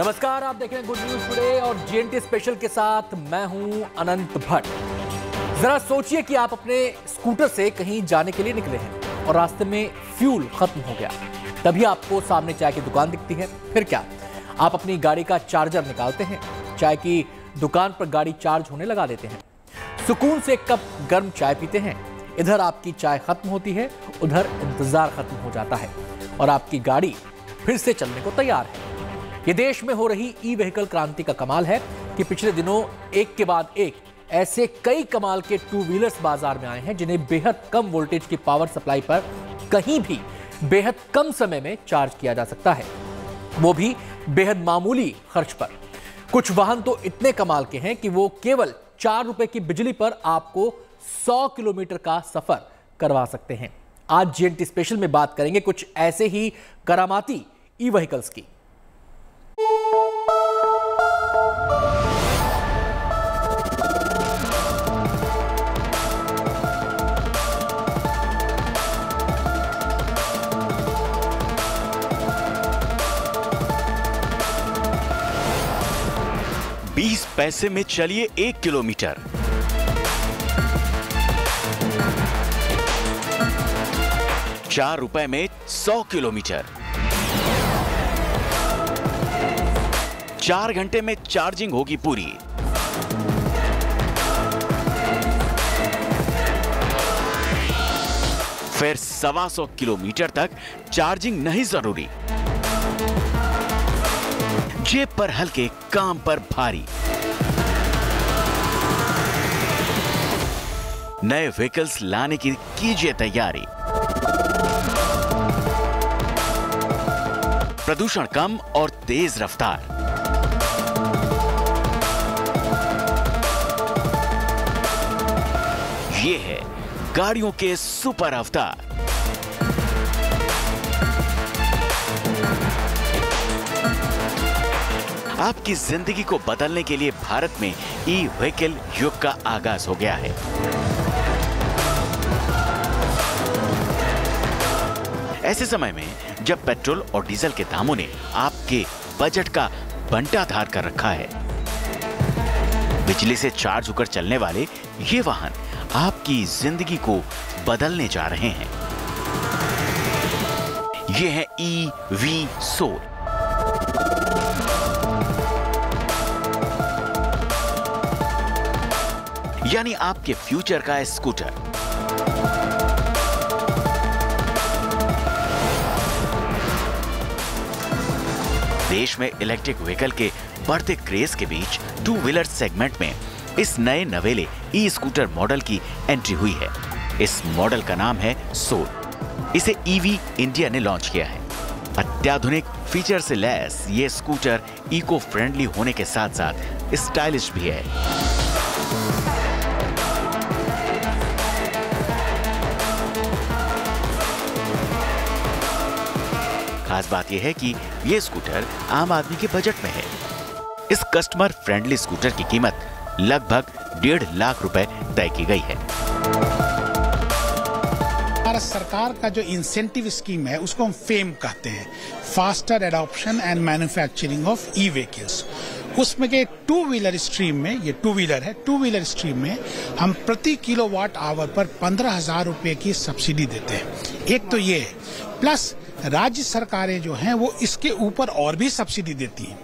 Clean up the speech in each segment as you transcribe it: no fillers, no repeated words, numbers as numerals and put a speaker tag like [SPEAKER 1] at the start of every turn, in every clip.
[SPEAKER 1] नमस्कार, आप देख रहे हैं गुड न्यूज टुडे और जीएनटी स्पेशल के साथ मैं हूं अनंत भट्ट। जरा सोचिए कि आप अपने स्कूटर से कहीं जाने के लिए निकले हैं और रास्ते में फ्यूल खत्म हो गया। तभी आपको सामने चाय की दुकान दिखती है। फिर क्या, आप अपनी गाड़ी का चार्जर निकालते हैं, चाय की दुकान पर गाड़ी चार्ज होने लगा देते हैं, सुकून से एक कप गर्म चाय पीते हैं। इधर आपकी चाय खत्म होती है, उधर इंतजार खत्म हो जाता है और आपकी गाड़ी फिर से चलने को तैयार है। ये देश में हो रही ई व्हीकल क्रांति का कमाल है कि पिछले दिनों एक के बाद एक ऐसे कई कमाल के टू व्हीलर्स बाजार में आए हैं जिन्हें बेहद कम वोल्टेज की पावर सप्लाई पर कहीं भी बेहद कम समय में चार्ज किया जा सकता है, वो भी बेहद मामूली खर्च पर। कुछ वाहन तो इतने कमाल के हैं कि वो केवल 4 रुपए की बिजली पर आपको 100 किलोमीटर का सफर करवा सकते हैं। आज जीएनटी स्पेशल में बात करेंगे कुछ ऐसे ही करामाती ई व्हीकल्स की।
[SPEAKER 2] बीस पैसे में चलिए 1 किलोमीटर, ₹4 में 100 किलोमीटर, 4 घंटे में चार्जिंग होगी पूरी। फिर 125 किलोमीटर तक चार्जिंग नहीं जरूरी। जेब पर हल्के, काम पर भारी। नए व्हीकल्स लाने की कीजिए तैयारी। प्रदूषण कम और तेज रफ्तार। ये है गाड़ियों के सुपर अवतार। आपकी जिंदगी को बदलने के लिए भारत में ई व्हीकल युग का आगाज हो गया है। ऐसे समय में जब पेट्रोल और डीजल के दामों ने आपके बजट का बंटाधार कर रखा है, बिजली से चार्ज होकर चलने वाले ये वाहन आपकी जिंदगी को बदलने जा रहे हैं। ये है ई-वी सोल। यानी आपके फ्यूचर का स्कूटर। देश में इलेक्ट्रिक व्हीकल के बढ़ते क्रेज के बीच टू व्हीलर सेगमेंट में इस नए नवेले ई स्कूटर मॉडल की एंट्री हुई है। इस मॉडल का नाम है सोल। इसे ईवी इंडिया ने लॉन्च किया है। अत्याधुनिक फीचर से लैस ये स्कूटर इको फ्रेंडली होने के साथ साथ स्टाइलिश भी है। खास बात यह है कि यह स्कूटर आम आदमी के बजट में है। इस कस्टमर फ्रेंडली स्कूटर की कीमत लगभग 1.5 लाख रुपए तय की गई है।
[SPEAKER 3] भारत सरकार का जो इंसेंटिव स्कीम है उसको हम फेम कहते हैं, faster adoption and manufacturing of E vehicles. उसमें के टू व्हीलर स्ट्रीम में, ये टू व्हीलर है, टू व्हीलर स्ट्रीम में हम प्रति किलोवाट आवर पर 15,000 रुपए की सब्सिडी देते हैं। एक तो ये है, प्लस राज्य सरकारें जो हैं वो इसके ऊपर और भी सब्सिडी देती हैं।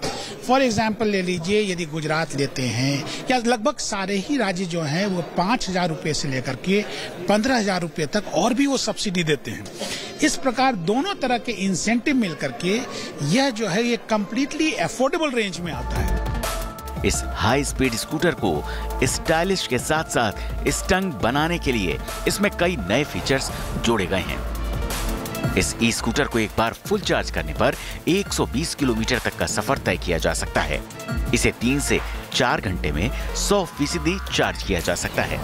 [SPEAKER 3] फॉर एग्जाम्पल ले लीजिए, यदि गुजरात लेते हैं, या लगभग सारे ही राज्य जो हैं वो 5,000 रुपए से लेकर के 15,000 रुपए तक और भी वो सब्सिडी देते हैं। इस प्रकार दोनों तरह के इंसेंटिव मिलकर के यह जो है ये कंप्लीटली अफोर्डेबल रेंज में आता है।
[SPEAKER 2] इस हाई स्पीड स्कूटर को स्टाइलिश के साथ साथ स्टंग बनाने के लिए इसमें कई नए फीचर्स जोड़े गए हैं। इस ई स्कूटर को एक बार फुल चार्ज करने पर 120 किलोमीटर तक का सफर तय किया जा सकता है। इसे 3 से 4 घंटे में 100% चार्ज किया जा सकता है।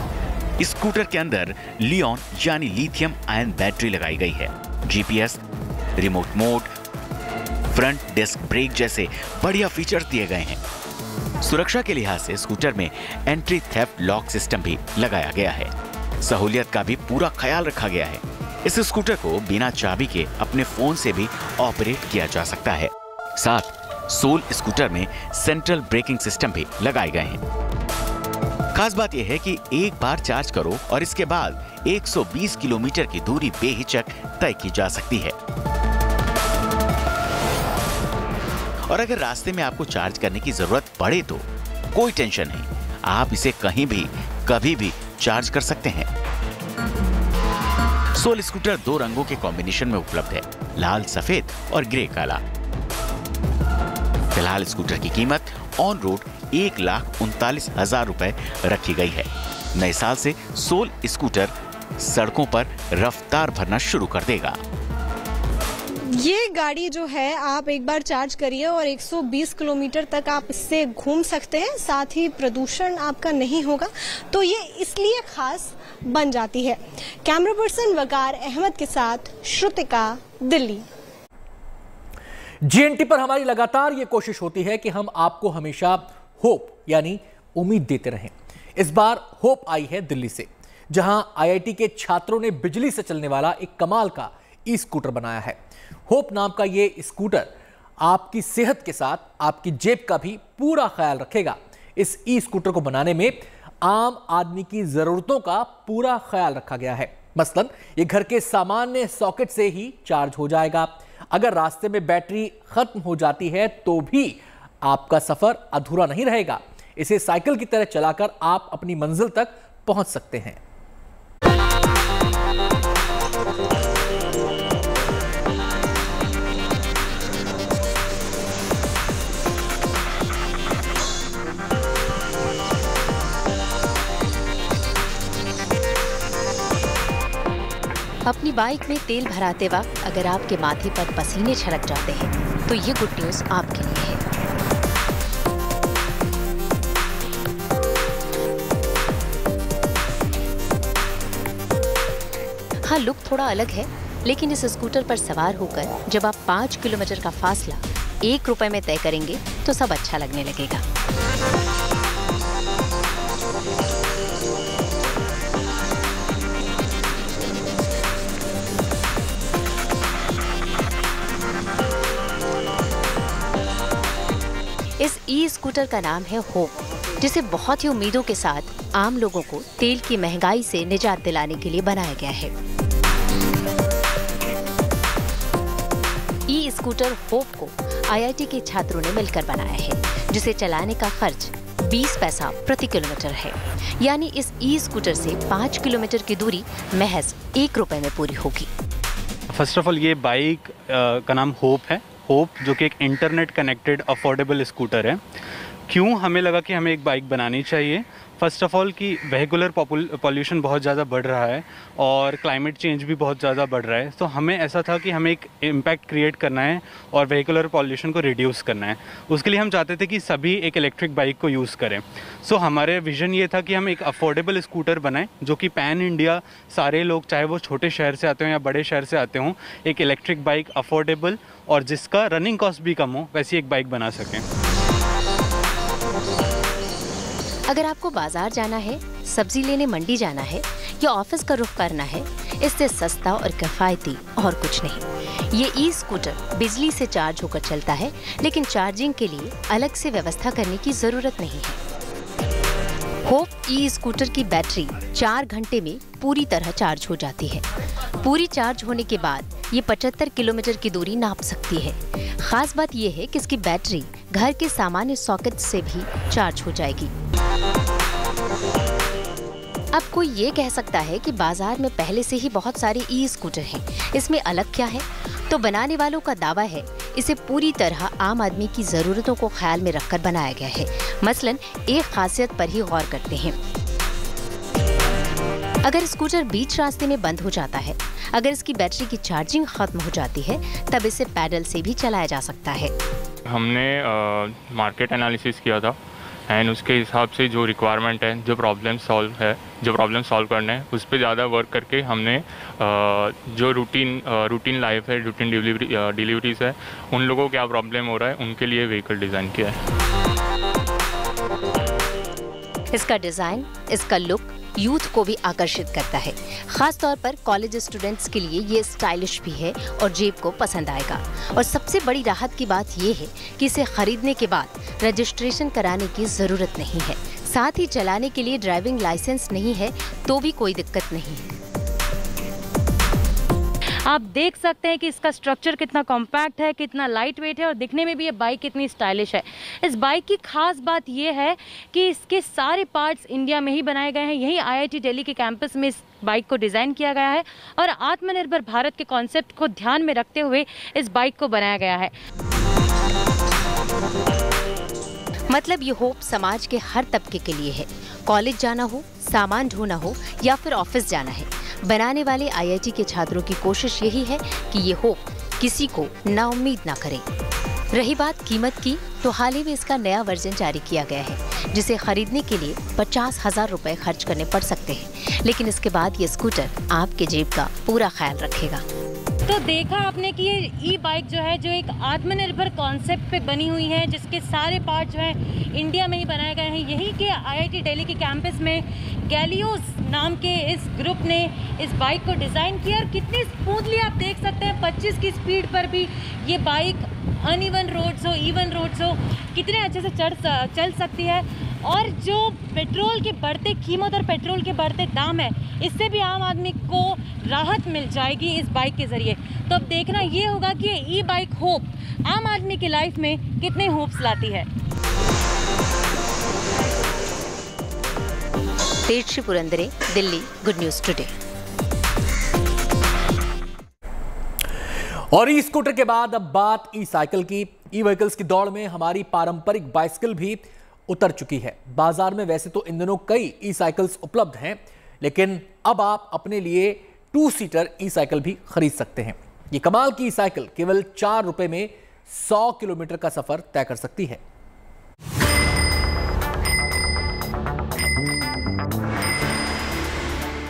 [SPEAKER 2] इस स्कूटर के अंदर लियोन यानी लिथियम आयन बैटरी लगाई गई है। GPS, remote mode, front disc brake जैसे बढ़िया फीचर्स दिए गए हैं। सुरक्षा के लिहाज से स्कूटर में एंट्री थेफ्ट लॉक सिस्टम भी लगाया गया है। सहूलियत का भी पूरा ख्याल रखा गया है। इस स्कूटर को बिना चाबी के अपने फोन से भी ऑपरेट किया जा सकता है। साथ सोल स्कूटर में सेंट्रल ब्रेकिंग सिस्टम भी लगाए गए हैं। खास बात यह है कि एक बार चार्ज करो और इसके बाद 120 किलोमीटर की दूरी बेहिचक तय की जा सकती है। और अगर रास्ते में आपको चार्ज करने की जरूरत पड़े तो कोई टेंशन नहीं, आप इसे कहीं भी कभी भी चार्ज कर सकते हैं। सोल स्कूटर 2 रंगों के कॉम्बिनेशन में उपलब्ध है, लाल सफेद और ग्रे काला। फिलहाल स्कूटर की कीमत ऑन रोड 1,39,000 रुपए रखी गई है। नए साल से सोल स्कूटर सड़कों पर रफ्तार भरना शुरू कर देगा।
[SPEAKER 4] ये गाड़ी जो है आप एक बार चार्ज करिए और 120 किलोमीटर तक आप इससे घूम सकते हैं, साथ ही प्रदूषण आपका नहीं होगा, तो ये इसलिए खास बन जाती है। कैमरा पर्सन वकार अहमद के साथ श्रुतिका, दिल्ली।
[SPEAKER 1] जीएनटी पर हमारी लगातार ये कोशिश होती है कि हम आपको हमेशा होप यानी उम्मीद देते रहें। इस बार होप आई है दिल्ली से, जहां आईआईटी के छात्रों ने बिजली से चलने वाला एक कमाल का ई स्कूटर बनाया है। होप नाम का ये स्कूटर आपकी सेहत के साथ आपकी जेब का भी पूरा ख्याल रखेगा। इस ई स्कूटर को बनाने में आम आदमी की जरूरतों का पूरा ख्याल रखा गया है। मसलन ये घर के सामान्य सॉकेट से ही चार्ज हो जाएगा। अगर रास्ते में बैटरी खत्म हो जाती है तो भी आपका सफर अधूरा नहीं रहेगा। इसे साइकिल की तरह चलाकर आप अपनी मंजिल तक पहुंच सकते हैं।
[SPEAKER 5] अपनी बाइक में तेल भराते वक्त अगर आपके माथे पर पसीने छलक जाते हैं तो ये गुड न्यूज़ आपके लिए है। हाँ, लुक थोड़ा अलग है, लेकिन इस स्कूटर पर सवार होकर जब आप 5 किलोमीटर का फासला 1 रुपए में तय करेंगे तो सब अच्छा लगने लगेगा। इस ई स्कूटर का नाम है होप, जिसे बहुत ही उम्मीदों के साथ आम लोगों को तेल की महंगाई से निजात दिलाने के लिए बनाया गया है। ई स्कूटर होप को आईआईटी के छात्रों ने मिलकर बनाया है, जिसे चलाने का खर्च 20 पैसा प्रति किलोमीटर है। यानी इस ई स्कूटर से 5 किलोमीटर की दूरी महज 1 रुपए में पूरी होगी।
[SPEAKER 6] फर्स्ट ऑफ ऑल ये बाइक का नाम होप है। होप जो कि एक इंटरनेट कनेक्टेड अफोर्डेबल स्कूटर है। क्यों हमें लगा कि हमें एक बाइक बनानी चाहिए? फर्स्ट ऑफ ऑल कि वेहिकुलर पॉल्यूशन बहुत ज़्यादा बढ़ रहा है और क्लाइमेट चेंज भी बहुत ज़्यादा बढ़ रहा है, तो हमें ऐसा था कि हमें एक इम्पैक्ट क्रिएट करना है और वेहिकुलर पॉल्यूशन को रिड्यूस करना है। उसके लिए हम चाहते थे कि सभी एक इलेक्ट्रिक बाइक को यूज़ करें। सो हमारे विजन ये था कि हम एक अफोर्डेबल स्कूटर बनाएं जो कि पैन इंडिया सारे लोग, चाहे वो छोटे शहर से आते हों या बड़े शहर से आते हों, एक इलेक्ट्रिक बाइक अफोर्डेबल और जिसका रनिंग कॉस्ट भी कम हो, वैसी एक बाइक बना सकें।
[SPEAKER 5] अगर आपको बाजार जाना है, सब्जी लेने मंडी जाना है या ऑफिस का रुख करना है, इससे सस्ता और किफायती और कुछ नहीं। ये ई स्कूटर बिजली से चार्ज होकर चलता है, लेकिन चार्जिंग के लिए अलग से व्यवस्था करने की जरूरत नहीं है। होप ई स्कूटर की बैटरी 4 घंटे में पूरी तरह चार्ज हो जाती है। पूरी चार्ज होने के बाद ये 75 किलोमीटर की दूरी नाप सकती है। खास बात यह है कि इसकी बैटरी घर के सामान्य सॉकेट से भी चार्ज हो जाएगी। अब कोई ये कह सकता है कि बाजार में पहले से ही बहुत सारे ई स्कूटर हैं, इसमें अलग क्या है? तो बनाने वालों का दावा है इसे पूरी तरह आम आदमी की जरूरतों को ख्याल में रखकर बनाया गया है। मसलन एक खासियत पर ही गौर करते हैं। अगर स्कूटर बीच रास्ते में बंद हो जाता है, अगर इसकी बैटरी की चार्जिंग खत्म हो जाती है, तब इसे पैडल से भी चलाया जा सकता है।
[SPEAKER 7] हमने मार्केट एनालिसिस किया था एंड उसके हिसाब से जो रिक्वायरमेंट है, जो प्रॉब्लम सॉल्व करना है, उस पर ज़्यादा वर्क करके हमने जो रूटीन लाइफ है, रूटीन डिलीवरीज है, उन लोगों को क्या प्रॉब्लम हो रहा है, उनके लिए व्हीकल डिज़ाइन किया है।
[SPEAKER 5] इसका डिज़ाइन, इसका लुक यूथ को भी आकर्षित करता है। खास तौर पर कॉलेज स्टूडेंट्स के लिए ये स्टाइलिश भी है और जेब को पसंद आएगा। और सबसे बड़ी राहत की बात ये है कि इसे खरीदने के बाद रजिस्ट्रेशन कराने की जरूरत नहीं है। साथ ही चलाने के लिए ड्राइविंग लाइसेंस नहीं है तो भी कोई दिक्कत नहीं है।
[SPEAKER 8] आप देख सकते हैं कि इसका स्ट्रक्चर कितना कॉम्पैक्ट है, कितना लाइट वेट है और दिखने में भी ये बाइक कितनी स्टाइलिश है। इस बाइक की खास बात ये है कि इसके सारे पार्ट्स इंडिया में ही बनाए गए हैं। यही IIT दिल्ली के कैंपस में इस बाइक को डिज़ाइन किया गया है और आत्मनिर्भर भारत के कॉन्सेप्ट को ध्यान में रखते हुए इस बाइक को बनाया गया है।
[SPEAKER 5] मतलब ये होप समाज के हर तबके के लिए है। कॉलेज जाना हो, सामान ढोना हो या फिर ऑफिस जाना है, बनाने वाले IIT के छात्रों की कोशिश यही है कि ये होप किसी को नाउम्मीद ना करे। रही बात कीमत की, तो हाल ही में इसका नया वर्जन जारी किया गया है जिसे खरीदने के लिए 50,000 रुपए खर्च करने पड़ सकते हैं। लेकिन इसके बाद ये स्कूटर आपके जेब का पूरा ख्याल रखेगा।
[SPEAKER 8] तो देखा आपने कि ये ई बाइक जो है, जो एक आत्मनिर्भर कॉन्सेप्ट पे बनी हुई है, जिसके सारे पार्ट जो है इंडिया में ही बनाए गए हैं। यही के IIT दिल्ली के कैंपस में गैलियोस नाम के इस ग्रुप ने इस बाइक को डिज़ाइन किया और कितनी स्मूथली आप देख सकते हैं 25 की स्पीड पर भी ये बाइक अनइवन रोड्स हो, इवन रोड्स हो, कितने अच्छे से चल सकती है। और जो पेट्रोल के बढ़ते कीमत और पेट्रोल के बढ़ते दाम है, इससे भी आम आदमी को राहत मिल जाएगी इस बाइक के ज़रिए। तो अब देखना ये होगा कि ये ई बाइक होप आम आदमी की लाइफ में कितने होप्स लाती है।
[SPEAKER 5] Tejashree Purandare, Delhi, good news today.
[SPEAKER 1] और ई स्कूटर के बाद अब बात ई साइकिल की। ई व्हीकल्स की दौड़ में हमारी पारंपरिक बाइसिकल भी उतर चुकी है। बाजार में वैसे तो इन दिनों कई ई साइकिल्स उपलब्ध हैं, लेकिन अब आप अपने लिए 2 सीटर ई साइकिल भी खरीद सकते हैं। ये कमाल की ई साइकिल केवल 4 रुपए में 100 किलोमीटर का सफर तय कर सकती है।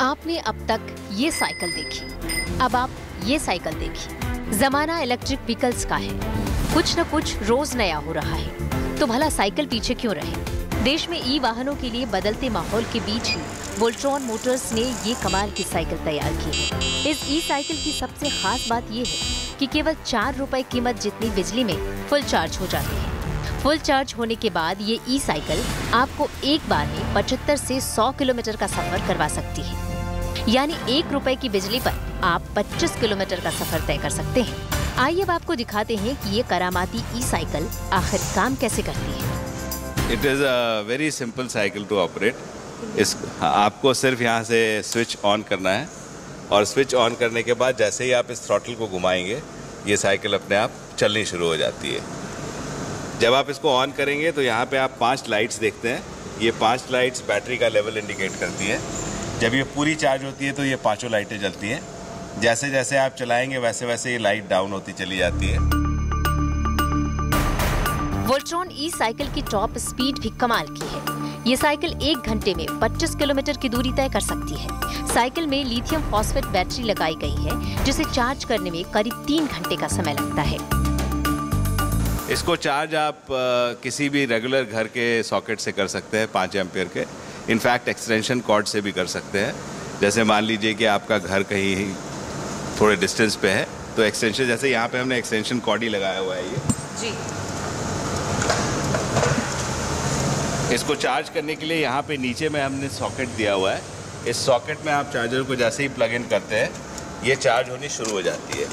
[SPEAKER 5] आपने अब तक ये साइकिल देखी, अब आप ये साइकिल देखिए। जमाना इलेक्ट्रिक व्हीकल्स का है, कुछ न कुछ रोज नया हो रहा है, तो भला साइकिल पीछे क्यों रहे। देश में ई वाहनों के लिए बदलते माहौल के बीच ही वोल्ट्रॉन मोटर्स ने ये कमाल की साइकिल तैयार की है। इस ई साइकिल की सबसे खास बात ये है कि केवल 4 रुपए कीमत जितनी बिजली में फुल चार्ज हो जाती है। फुल चार्ज होने के बाद ये ई साइकिल आपको एक बार में 75 से 100 किलोमीटर का सफर करवा सकती है। यानी 1 रुपए की बिजली पर आप 25 किलोमीटर का सफर तय कर सकते हैं। आइए अब आपको दिखाते हैं कि ये करामाती ई साइकिल आखिर काम कैसे करती है।
[SPEAKER 9] It is a very simple cycle to operate. आपको सिर्फ यहाँ से स्विच ऑन करना है और स्विच ऑन करने के बाद जैसे ही आप इस थ्रॉटल को घुमाएंगे, ये साइकिल अपने आप चलनी शुरू हो जाती है। जब आप इसको ऑन करेंगे तो यहाँ पे आप 5 लाइट्स देखते हैं। ये 5 लाइट्स बैटरी का लेवल इंडिकेट करती है। जब ये पूरी चार्ज होती है तो ये 5 लाइटें जलती हैं। जैसे जैसे आप चलाएंगे वैसे वैसे ये लाइट डाउन होती चली जाती है।
[SPEAKER 5] वोल्ट्रॉन ई साइकिल की टॉप स्पीड भी कमाल की है। ये साइकिल 1 घंटे में 25 किलोमीटर की दूरी तय कर सकती है। साइकिल में लिथियम फॉस्फेट बैटरी लगाई गई है, जिसे चार्ज करने में करीब 3 घंटे का समय लगता है।
[SPEAKER 9] इसको चार्ज आप किसी भी रेगुलर घर के सॉकेट से कर सकते हैं, 5 एम्पियर के। इनफैक्ट एक्सटेंशन कॉर्ड से भी कर सकते हैं। जैसे मान लीजिए कि आपका घर कहीं थोड़े डिस्टेंस पे है, तो एक्सटेंशन, जैसे यहाँ पे हमने एक्सटेंशन कॉर्ड ही लगाया हुआ है ये
[SPEAKER 8] जी।
[SPEAKER 9] इसको चार्ज करने के लिए यहाँ पे नीचे में हमने सॉकेट दिया हुआ है। इस सॉकेट में आप चार्जर को जैसे ही प्लग इन करते हैं, ये चार्ज होनी शुरू हो जाती है।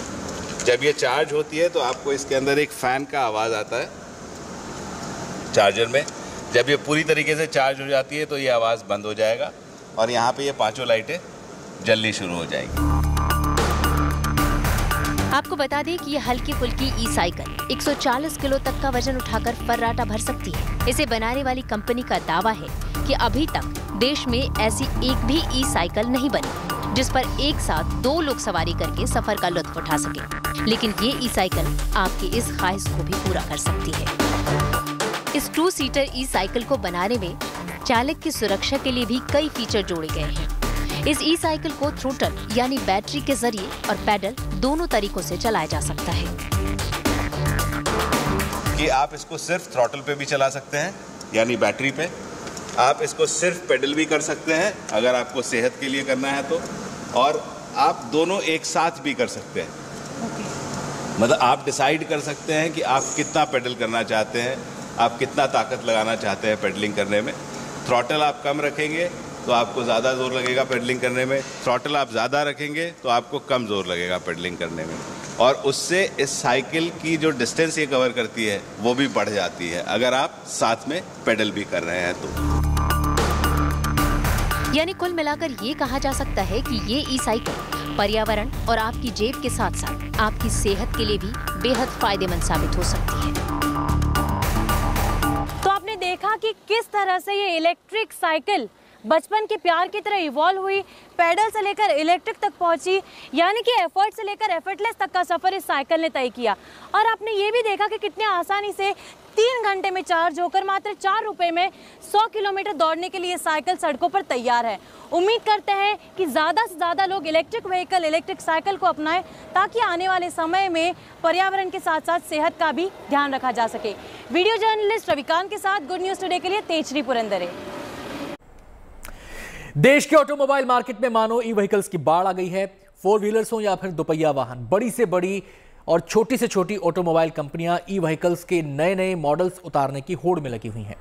[SPEAKER 9] जब ये चार्ज होती है तो आपको इसके अंदर एक फ़ैन का आवाज़ आता है चार्जर में। जब ये पूरी तरीके से चार्ज हो जाती है तो ये आवाज़ बंद हो जाएगा और यहाँ पे ये 5 लाइटें जलनी शुरू हो जाएंगी।
[SPEAKER 5] आपको बता दें कि ये हल्की फुल्की ई साइकिल 140 किलो तक का वजन उठाकर फर्राटा भर सकती है। इसे बनाने वाली कंपनी का दावा है कि अभी तक देश में ऐसी एक भी ई साइकिल नहीं बनी जिस पर एक साथ 2 लोग सवारी करके सफर का लुत्फ उठा सके। लेकिन ये ई साइकिल आपकी इस ख्वाहिश को भी पूरा कर सकती है। इस 2 सीटर ई साइकिल को बनाने में चालक की सुरक्षा के लिए भी कई फीचर जोड़े गए हैं। इस ई साइकिल को थ्रोटल यानी बैटरी के जरिए और पैडल दोनों तरीकों से चलाया जा सकता है।
[SPEAKER 9] कि आप इसको सिर्फ थ्रॉटल पे भी चला सकते हैं, यानी बैटरी पे, आप इसको सिर्फ पेडल भी कर सकते हैं अगर आपको सेहत के लिए करना है तो, और आप दोनों एक साथ भी कर सकते हैं। मतलब आप डिसाइड कर सकते हैं कि आप कितना पेडल करना चाहते हैं, आप कितना ताकत लगाना चाहते हैं पेडलिंग करने में। थ्रॉटल आप कम रखेंगे तो आपको ज़्यादा जोर लगेगा पेडलिंग करने में, थ्रॉटल आप ज़्यादा रखेंगे तो आपको कम जोर लगेगा पेडलिंग करने में, और उससे इस साइकिल की जो डिस्टेंस ये कवर करती है वो भी बढ़ जाती है अगर आप साथ में पेडल भी कर रहे हैं तो।
[SPEAKER 5] यानी कुल मिलाकर ये कहा जा सकता है कि ये ई साइकिल पर्यावरण और आपकी जेब के साथ साथ आपकी सेहत के लिए भी बेहद फायदेमंद साबित हो सकती है।
[SPEAKER 8] तो आपने देखा कि किस तरह से ये इलेक्ट्रिक साइकिल बचपन के प्यार की तरह इवॉल्व हुई, पैडल से लेकर इलेक्ट्रिक तक पहुंची, यानी कि एफर्ट से लेकर एफर्टलेस तक का सफर इस साइकिल ने तय किया। और आपने ये भी देखा कि कितने आसानी से 3 घंटे में चार्ज होकर मात्र 4 रुपए में 100 किलोमीटर दौड़ने के लिए साइकिल सड़कों पर तैयार है। उम्मीद करते हैं कि ज़्यादा से ज़्यादा लोग इलेक्ट्रिक व्हीकल, इलेक्ट्रिक साइकिल को अपनाएं ताकि आने वाले समय में पर्यावरण के साथ साथ सेहत का भी ध्यान रखा जा सके। वीडियो जर्नलिस्ट रविकांत के साथ गुड न्यूज़ टुडे के लिए तेजश्री पुरंदरे।
[SPEAKER 1] देश के ऑटोमोबाइल मार्केट में मानो ई व्हीकल्स की बाढ़ आ गई है। 4 व्हीलर्स हो या फिर दोपहिया वाहन, बड़ी से बड़ी और छोटी से छोटी ऑटोमोबाइल कंपनियां ई व्हीकल्स के नए नए मॉडल्स उतारने की होड़ में लगी हुई हैं।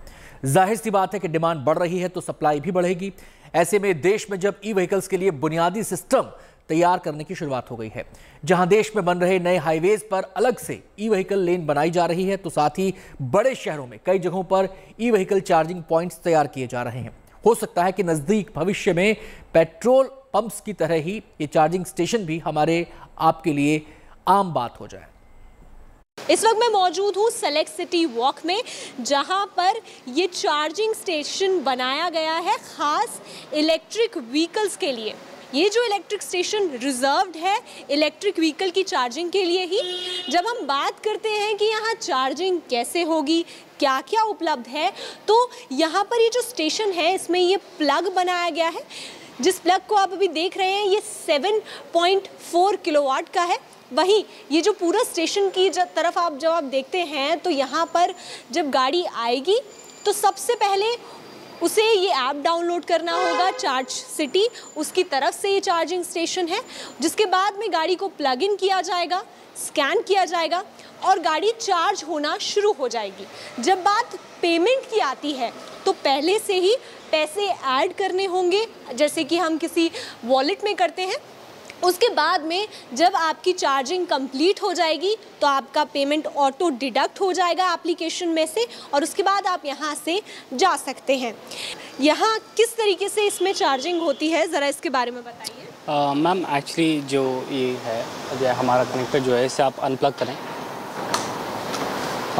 [SPEAKER 1] जाहिर सी बात है कि डिमांड बढ़ रही है तो सप्लाई भी बढ़ेगी। ऐसे में देश में जब ई व्हीकल्स के लिए बुनियादी सिस्टम तैयार करने की शुरुआत हो गई है, जहां देश में बन रहे नए हाईवेज पर अलग से ई व्हीकल लेन बनाई जा रही है, तो साथ ही बड़े शहरों में कई जगहों पर ई व्हीकल चार्जिंग पॉइंट्स तैयार किए जा रहे हैं। हो सकता है कि नजदीक भविष्य में पेट्रोल पंप्स की तरह ही ये चार्जिंग स्टेशन भी हमारे आपके लिए आम बात हो जाए।
[SPEAKER 4] इस वक्त मैं मौजूद हूँ सेलेक्ट सिटी वॉक में, जहाँ पर ये चार्जिंग स्टेशन बनाया गया है खास इलेक्ट्रिक व्हीकल्स के लिए। ये जो इलेक्ट्रिक स्टेशन रिजर्व्ड है इलेक्ट्रिक व्हीकल की चार्जिंग के लिए ही। जब हम बात करते हैं कि यहाँ चार्जिंग कैसे होगी, क्या क्या उपलब्ध है, तो यहाँ पर ये जो स्टेशन है इसमें ये प्लग बनाया गया है। जिस प्लग को आप अभी देख रहे हैं ये 7.4 किलोवाट का है। वहीं ये जो पूरा स्टेशन की तरफ जब आप देखते हैं तो यहाँ पर जब गाड़ी आएगी तो सबसे पहले उसे ये ऐप डाउनलोड करना होगा चार्ज सिटी, उसकी तरफ से ये चार्जिंग स्टेशन है, जिसके बाद में गाड़ी को प्लग इन किया जाएगा, स्कैन किया जाएगा और गाड़ी चार्ज होना शुरू हो जाएगी। जब बात पेमेंट की आती है तो पहले से ही पैसे ऐड करने होंगे, जैसे कि हम किसी वॉलेट में करते हैं। उसके बाद में जब आपकी चार्जिंग कंप्लीट हो जाएगी तो आपका पेमेंट ऑटो डिडक्ट हो जाएगा एप्लीकेशन में से और उसके बाद आप यहाँ से जा सकते हैं। यहाँ किस तरीके से इसमें चार्जिंग होती है, ज़रा इसके बारे में बताइए।
[SPEAKER 10] मैम एक्चुअली जो ये है, जो हमारा कनेक्टर जो है इसे आप अनप्लग करें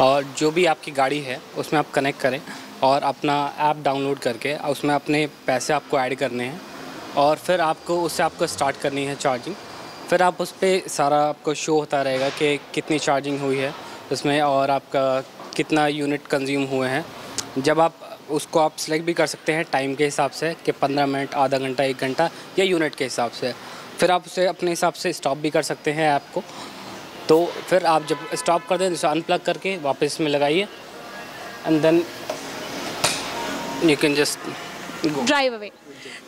[SPEAKER 10] और जो भी आपकी गाड़ी है उसमें आप कनेक्ट करें और अपना ऐप डाउनलोड करके उसमें अपने पैसे आपको ऐड करने हैं और फिर आपको उससे आपको स्टार्ट करनी है चार्जिंग। फिर आप उस पर सारा आपको शो होता रहेगा कि कितनी चार्जिंग हुई है उसमें और आपका कितना यूनिट कंज्यूम हुए हैं। जब आप उसको आप सिलेक्ट भी कर सकते हैं टाइम के हिसाब से कि 15 मिनट, आधा घंटा, 1 घंटा या यूनिट के हिसाब से। फिर आप उसे अपने हिसाब से स्टॉप भी कर सकते हैं ऐप को। तो फिर आप जब स्टॉप कर दें तो अनप्लग करके वापस में लगाइए and then you can just
[SPEAKER 4] drive away.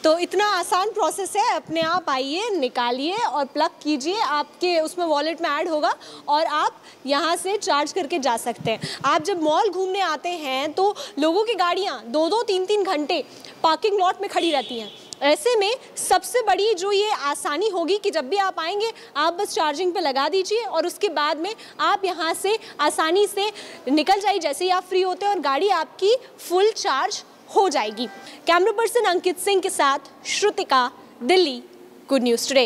[SPEAKER 4] तो इतना आसान प्रोसेस है, अपने आप आइए, निकालिए और प्लग कीजिए, आपके उसमें वॉलेट में ऐड होगा और आप यहाँ से चार्ज करके जा सकते हैं। आप जब मॉल घूमने आते हैं तो लोगों की गाड़ियाँ 2-2, 3-3 घंटे पार्किंग लॉट में खड़ी रहती हैं। ऐसे में सबसे बड़ी जो ये आसानी होगी कि जब भी आप आएंगे आप बस चार्जिंग पे लगा दीजिए और उसके बाद में आप यहाँ से आसानी से निकल जाइए जैसे ही आप फ्री होते हैं और गाड़ी आपकी फुल चार्ज हो जाएगी। कैमरा पर्सन अंकित सिंह के साथ Shrutika, Delhi, good news today.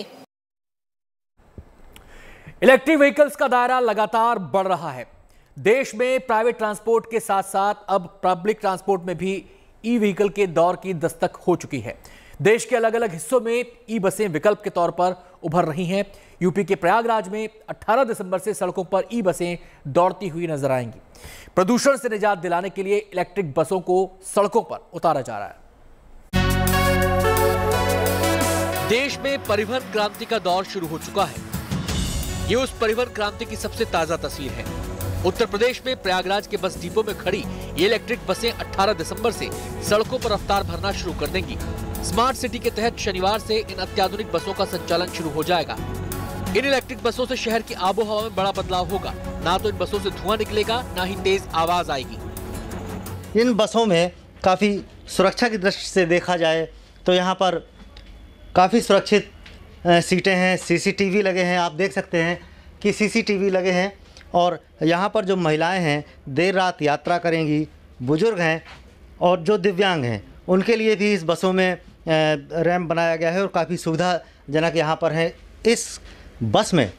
[SPEAKER 1] Electric vehicles का दायरा लगातार बढ़ रहा है। देश में प्राइवेट ट्रांसपोर्ट के साथ साथ अब पब्लिक ट्रांसपोर्ट में भी ई व्हीकल के दौर की दस्तक हो चुकी है। देश के अलग अलग हिस्सों में ई बसें विकल्प के तौर पर उभर रही हैं। यूपी के प्रयागराज में 18 दिसंबर से सड़कों पर ई बसें दौड़ती हुई नजर आएंगी। प्रदूषण से निजात दिलाने के लिए इलेक्ट्रिक बसों को सड़कों पर उतारा जा रहा है। देश में परिवहन क्रांति का दौर शुरू हो चुका है। ये उस परिवहन क्रांति की सबसे ताजा तस्वीर है। उत्तर प्रदेश में प्रयागराज के बस डिपो में खड़ी ये इलेक्ट्रिक बसें 18 दिसंबर से सड़कों पर रफ्तार भरना शुरू कर देंगी। स्मार्ट सिटी के तहत शनिवार से इन अत्याधुनिक बसों का संचालन शुरू हो जाएगा। इन इलेक्ट्रिक बसों से शहर की आबोहवा में बड़ा बदलाव होगा। ना तो इन बसों से धुआं निकलेगा, ना ही तेज आवाज आएगी।
[SPEAKER 11] इन बसों में काफ़ी सुरक्षा की दृष्टि से देखा जाए तो यहाँ पर काफ़ी सुरक्षित सीटें हैं। सीसीटीवी लगे हैं, आप देख सकते हैं कि सीसीटीवी लगे हैं। और यहाँ पर जो महिलाएं हैं देर रात यात्रा करेंगी, बुजुर्ग हैं और जो दिव्यांग हैं उनके लिए भी इस बसों में रैंप बनाया गया है और काफ़ी सुविधाजनक यहाँ पर है। इस बस में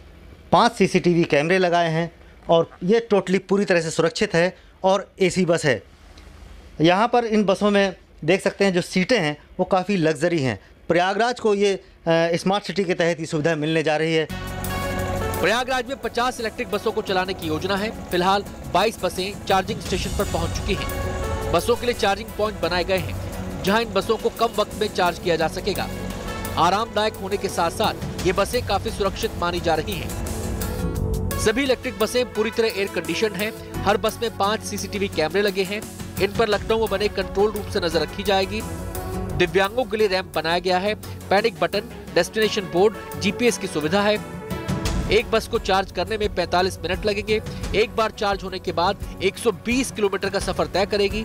[SPEAKER 11] 5 सीसीटीवी कैमरे लगाए हैं और ये टोटली पूरी तरह से सुरक्षित है और एसी बस है। यहाँ पर इन बसों में देख सकते हैं जो सीटें हैं वो काफ़ी लग्जरी हैं। प्रयागराज को ये स्मार्ट सिटी के तहत ये सुविधा मिलने जा रही है।
[SPEAKER 1] प्रयागराज में 50 इलेक्ट्रिक बसों को चलाने की योजना है। फिलहाल 22 बसें चार्जिंग स्टेशन पर पहुंच चुकी हैं। बसों के लिए चार्जिंग पॉइंट बनाए गए हैं, जहां इन बसों को कम वक्त में चार्ज किया जा सकेगा। आरामदायक होने के साथ साथ ये बसें काफी सुरक्षित मानी जा रही हैं। सभी इलेक्ट्रिक बसें पूरी तरह एयर कंडीशन हैं। हर बस में 5 सीसीटीवी कैमरे लगे हैं। इन पर लखनऊ में बने कंट्रोल रूम से नजर रखी जाएगी। दिव्यांगों के लिए रैंप बनाया गया है। Panic button, destination board, GPS की सुविधा है। एक बस को चार्ज करने में 45 मिनट लगेंगे। एक बार चार्ज होने के बाद 120 किलोमीटर का सफर तय करेगी।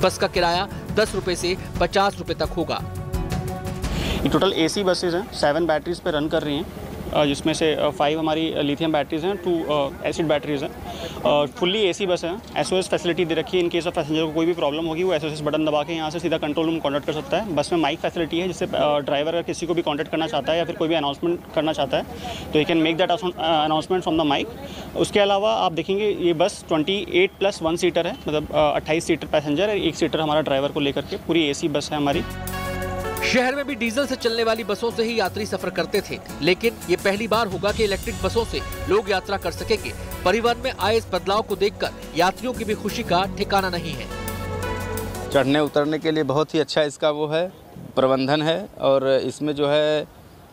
[SPEAKER 1] बस का किराया 10 रुपए से 50 रुपए तक होगा।
[SPEAKER 12] ये टोटल एसी बसेज हैं, 7 बैटरीज पे रन कर रही हैं, जिसमें से 5 हमारी लिथियम बैटरीज हैं, 2 एसिड बैटरीज हैं। फुल्ली एसी बस है। एसओएस फैसिलिटी दे रखी है। इन केस ऑफ पैसेंजर को कोई भी प्रॉब्लम होगी वो एसओएस बटन दबा के यहाँ से सीधा कंट्रोल रूम कॉन्टैक्ट कर सकता है। बस में माइक फैसिलिटी है, जिससे ड्राइवर अगर किसी को भी कॉन्टैक्ट करना चाहता है या फिर कोई भी अनाउंसमेंट करना चाहता है तो you can make that announcement from the mic. उसके अलावा आप देखेंगे ये बस 28+1 सीटर है, मतलब 28 सीटर पैसेंजर और 1 सीटर हमारा ड्राइवर को लेकर के पूरी एसी बस है हमारी।
[SPEAKER 1] शहर में भी डीजल से चलने वाली बसों से ही यात्री सफर करते थे, लेकिन ये पहली बार होगा कि इलेक्ट्रिक बसों से लोग यात्रा कर सकेंगे। परिवहन में आए इस बदलाव को देखकर यात्रियों की भी खुशी का ठिकाना नहीं है।
[SPEAKER 13] चढ़ने उतरने के लिए बहुत ही अच्छा इसका वो है प्रबंधन है और इसमें जो है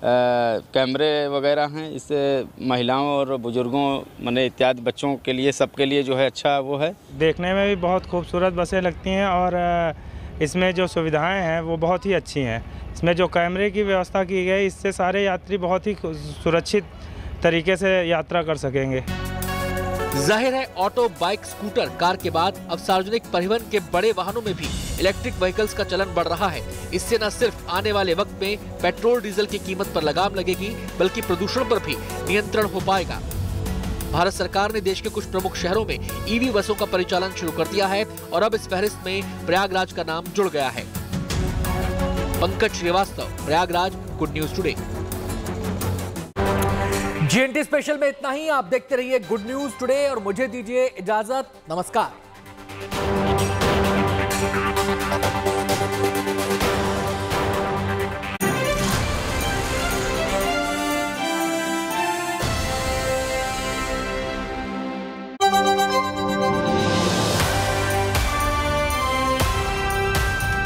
[SPEAKER 13] कैमरे वगैरह हैं। इससे महिलाओं और बुजुर्गों माने इत्यादि बच्चों के लिए सबके लिए जो है अच्छा वो है।
[SPEAKER 14] देखने में भी बहुत खूबसूरत बसें लगती हैं और इसमें जो सुविधाएं हैं वो बहुत ही अच्छी हैं। इसमें जो कैमरे की व्यवस्था की गई, इससे सारे यात्री बहुत ही सुरक्षित तरीके से यात्रा कर सकेंगे।
[SPEAKER 1] जाहिर है ऑटो, बाइक, स्कूटर, कार के बाद अब सार्वजनिक परिवहन के बड़े वाहनों में भी इलेक्ट्रिक व्हीकल्स का चलन बढ़ रहा है। इससे न सिर्फ आने वाले वक्त में पेट्रोल डीजल की कीमत पर लगाम लगेगी, बल्कि प्रदूषण पर भी नियंत्रण हो पाएगा। भारत सरकार ने देश के कुछ प्रमुख शहरों में ईवी बसों का परिचालन शुरू कर दिया है और अब इस फहरिस्त में प्रयागराज का नाम जुड़ गया है। Pankaj Shrivastava, Prayagraj, good news today. GNT special में इतना ही। आप देखते रहिए गुड न्यूज टुडे और मुझे दीजिए इजाजत। नमस्कार।